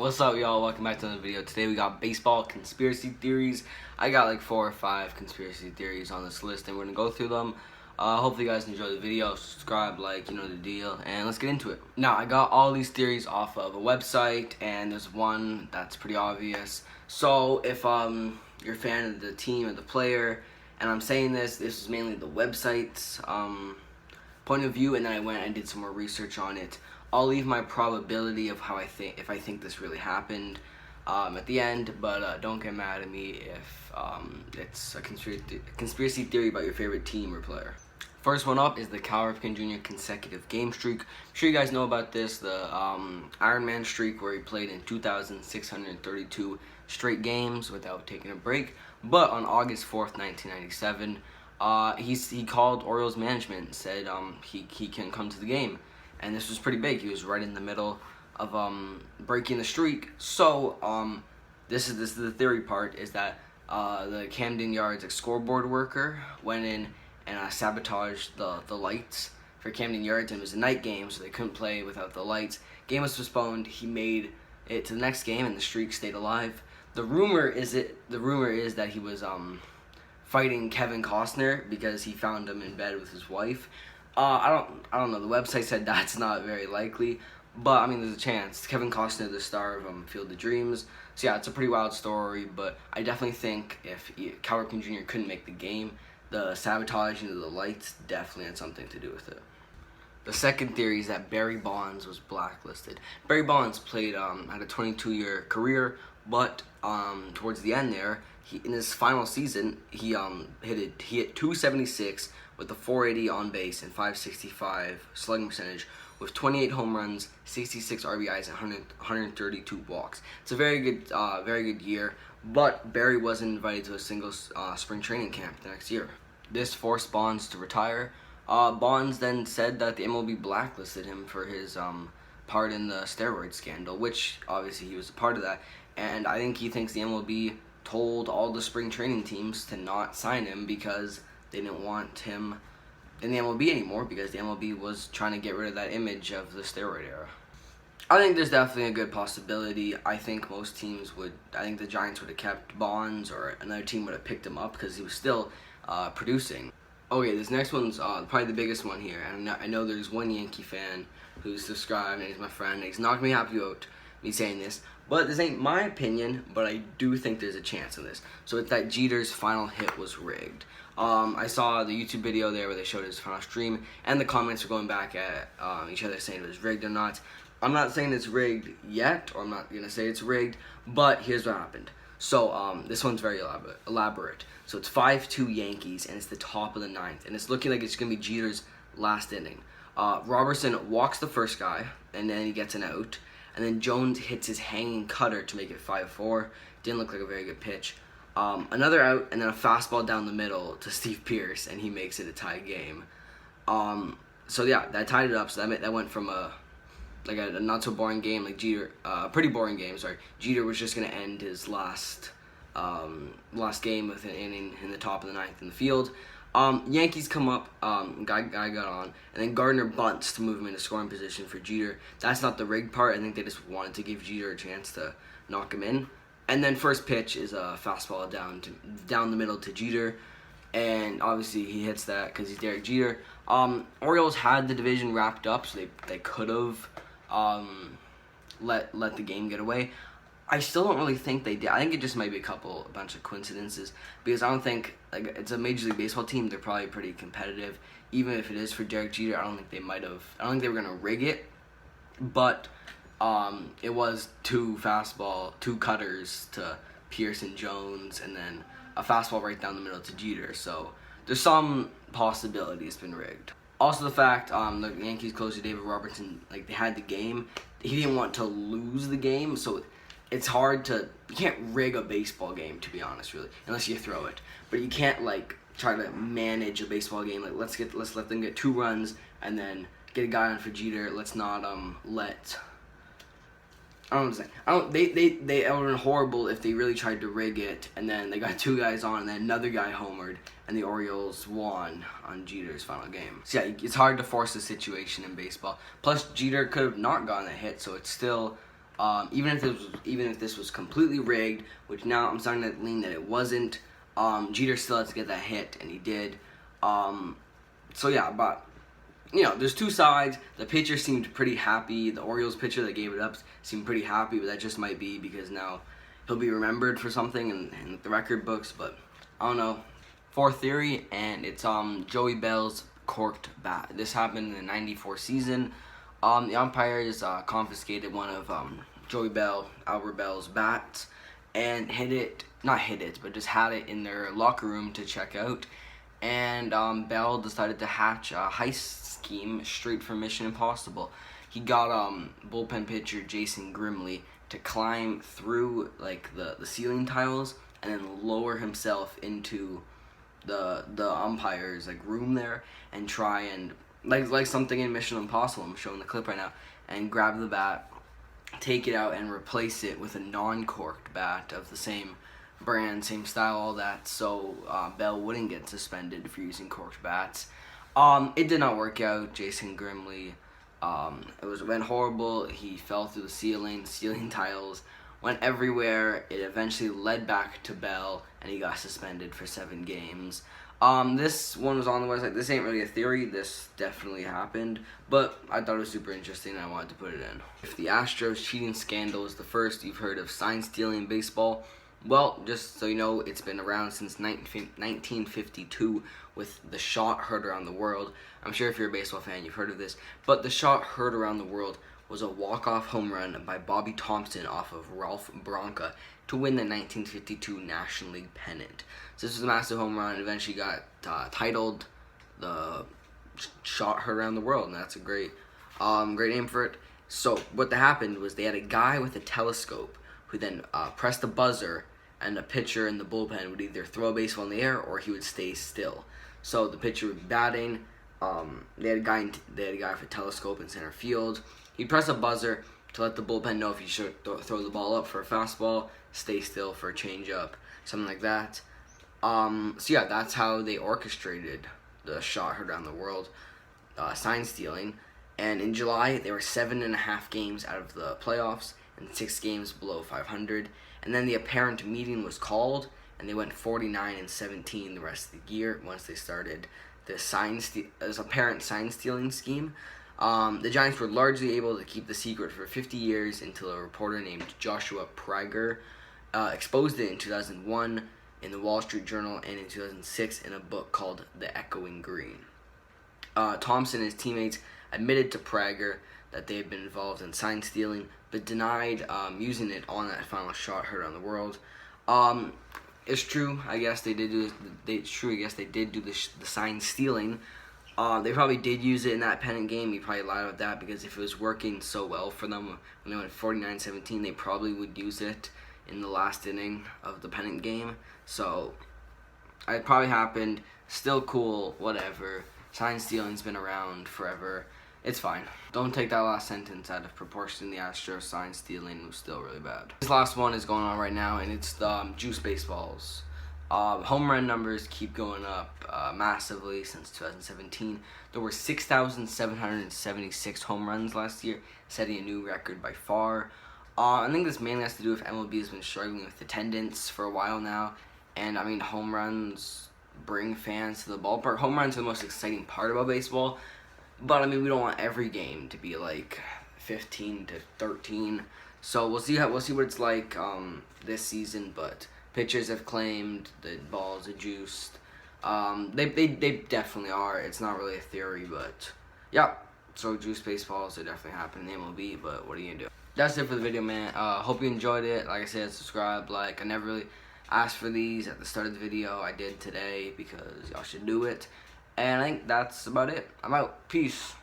What's up, y'all? Welcome back to another video. Today we got baseball conspiracy theories. I got like 4 or 5 conspiracy theories on this list, and we're gonna go through them. Hopefully you guys enjoy the video. Subscribe, like, you know the deal, and let's get into it. Now, I got all these theories off of a website, and there's one that's pretty obvious. So if you're a fan of the team or the player, and I'm saying this is mainly the website's point of view, and then I went and did some more research on it. I'll leave my probability of how I think, if I think this really happened, at the end, but don't get mad at me if it's a conspiracy theory about your favorite team or player. First one up is the Ripken Jr. consecutive game streak. I'm sure you guys know about this, the Iron Man streak where he played in 2,632 straight games without taking a break. But on August 4th, 1997, he called Orioles management and said he can come to the game. And this was pretty big. He was right in the middle of breaking the streak. So this is the theory part, is that the Camden Yards scoreboard worker went in and sabotaged the lights for Camden Yards, and it was a night game, so they couldn't play without the lights. Game was postponed. He made it to the next game, and the streak stayed alive. The rumor is that he was fighting Kevin Costner because he found him in bed with his wife. I don't know. The website said that's not very likely, but I mean, there's a chance. Kevin Costner, the star of Field of Dreams. So yeah, it's a pretty wild story, but I definitely think if Cal Ripken Jr. couldn't make the game, the sabotaging of the lights definitely had something to do with it. The second theory is that Barry Bonds was blacklisted. Barry Bonds played had a 22-year career, but towards the end there, in his final season, he hit 276 with a 480 on base and 565 slugging percentage, with 28 home runs, 66 RBIs, and 132 walks. It's a very good year. But Barry wasn't invited to a single spring training camp the next year. This forced Bonds to retire. Bonds then said that the MLB blacklisted him for his part in the steroid scandal, which obviously he was a part of that. And I think he thinks the MLB told all the spring training teams to not sign him because they didn't want him in the MLB anymore, because the MLB was trying to get rid of that image of the steroid era. I think there's definitely a good possibility. I think most teams would. I think the Giants would have kept Bonds, or another team would have picked him up because he was still producing. Okay, this next one's probably the biggest one here. And I know there's one Yankee fan who's subscribed, and he's my friend, and he's not going to be happy about me saying this. But this ain't my opinion, but I do think there's a chance in this. So it's that Jeter's final hit was rigged. I saw the YouTube video there where they showed his final stream, and the comments were going back at each other saying it was rigged or not. I'm not saying it's rigged yet, or I'm not going to say it's rigged, but here's what happened. So this one's very elaborate. So it's 5-2 Yankees, and it's the top of the 9th, and it's looking like it's going to be Jeter's last inning. Robertson walks the first guy, and then he gets an out, and then Jones hits his hanging cutter to make it 5-4. Didn't look like a very good pitch. Another out, and then a fastball down the middle to Steve Pearce, and he makes it a tie game. So yeah, that tied it up. So that went from a not so boring game like Jeter, pretty boring game. Sorry, Jeter was just gonna end his last game with an inning in the top of the 9th in the field. Yankees come up, guy got on, and then Gardner bunts to move him into scoring position for Jeter. That's not the rigged part. I think they just wanted to give Jeter a chance to knock him in. And then first pitch is a fastball down the middle to Jeter, and obviously he hits that because he's Derek Jeter. Orioles had the division wrapped up, so they could have let the game get away. I still don't really think they did. I think it just might be a bunch of coincidences, because I don't think, like, it's a Major League Baseball team. They're probably pretty competitive. Even if it is for Derek Jeter, I don't think they were gonna rig it, but it was 2 cutters to Pearce and Jones, and then a fastball right down the middle to Jeter. So there's some possibility it's been rigged. Also, the fact the Yankees closer David Robertson, like, they had the game. He didn't want to lose the game, so it's hard to. You can't rig a baseball game, to be honest, really, unless you throw it. But you can't, like, try to manage a baseball game. Like, let's let them get 2 runs and then get a guy on for Jeter. Let's not let. I don't know what I'm saying. They would have been horrible if they really tried to rig it, and then they got 2 guys on, and then another guy homered, and the Orioles won on Jeter's final game. So yeah, it's hard to force a situation in baseball. Plus, Jeter could have not gotten a hit, so it's still Even if this was completely rigged, which now I'm starting to lean that it wasn't. Jeter still had to get that hit, and he did. So yeah, but there's two sides. The pitcher seemed pretty happy. The Orioles pitcher that gave it up seemed pretty happy, but that just might be because now he'll be remembered for something in the record books. But I don't know. Fourth theory, and it's Joey Bell's corked bat. This happened in the '94 season. The umpires confiscated one of Albert Bell's bats, and but just had it in their locker room to check out. And Bell decided to hatch a heist scheme straight from Mission Impossible. He got bullpen pitcher Jason Grimley to climb through like the ceiling tiles and then lower himself into the umpire's like room there and try and like something in Mission Impossible. I'm showing the clip right now, and grab the bat, take it out, and replace it with a non-corked bat of the same brand, same style, all that, so Bell wouldn't get suspended for using corked bats. It did not work out. Jason Grimley, it went horrible. He fell through the ceiling tiles went everywhere. It eventually led back to Bell, and he got suspended for 7 games. This one was on the website. This ain't really a theory. This definitely happened, but I thought it was super interesting, and I wanted to put it in. If the Astros cheating scandal is the first you've heard of sign stealing in baseball, well, just so you know, it's been around since 1952 with the shot heard around the world. I'm sure if you're a baseball fan, you've heard of this, but the shot heard around the world was a walk-off home run by Bobby Thompson off of Ralph Branca to win the 1952 National League pennant. So this was a massive home run. It eventually got titled the shot heard around the world, and that's a great name for it. So what happened was they had a guy with a telescope who then pressed the buzzer, and the pitcher in the bullpen would either throw a baseball in the air or he would stay still. So the pitcher would be batting. They had a guy with a telescope in center field. He'd press a buzzer to let the bullpen know if he should throw the ball up for a fastball, stay still for a changeup, something like that. So yeah, that's how they orchestrated the shot heard around the world, sign stealing. And in July, they were 7.5 games out of the playoffs and 6 games below 500. And then the apparent meeting was called, and they went 49-17 the rest of the year once they started the apparent sign stealing scheme. The Giants were largely able to keep the secret for 50 years until a reporter named Joshua Prager exposed it in 2001 in the Wall Street Journal and in 2006 in a book called The Echoing Green. Thompson and his teammates admitted to Prager that they had been involved in sign stealing, but denied using it on that final shot heard around the world. It's true. I guess they did do. It's true. I guess they did do the sign stealing. They probably did use it in that pennant game. You probably lied about that, because if it was working so well for them when they went 49-17, they probably would use it in the last inning of the pennant game. So it probably happened. Still cool. Whatever. Sign stealing's been around forever. It's fine. Don't take that last sentence out of proportion. The Astros sign stealing was still really bad. This last one is going on right now, and it's the juice baseballs. Home run numbers keep going up massively since 2017. There were 6,776 home runs last year, setting a new record by far. I think this mainly has to do with MLB has been struggling with attendance for a while now, and I mean, home runs bring fans to the ballpark. Home runs are the most exciting part about baseball. But I mean, we don't want every game to be like 15-13. So we'll see what it's like this season. But pitchers have claimed the balls are juiced. They definitely are. It's not really a theory, but yeah. So juice baseballs are definitely happening in MLB. But what are you gonna do? That's it for the video, man. Hope you enjoyed it. Like I said, subscribe, like. I never really asked for these at the start of the video. I did today because y'all should do it. And I think that's about it. I'm out. Peace.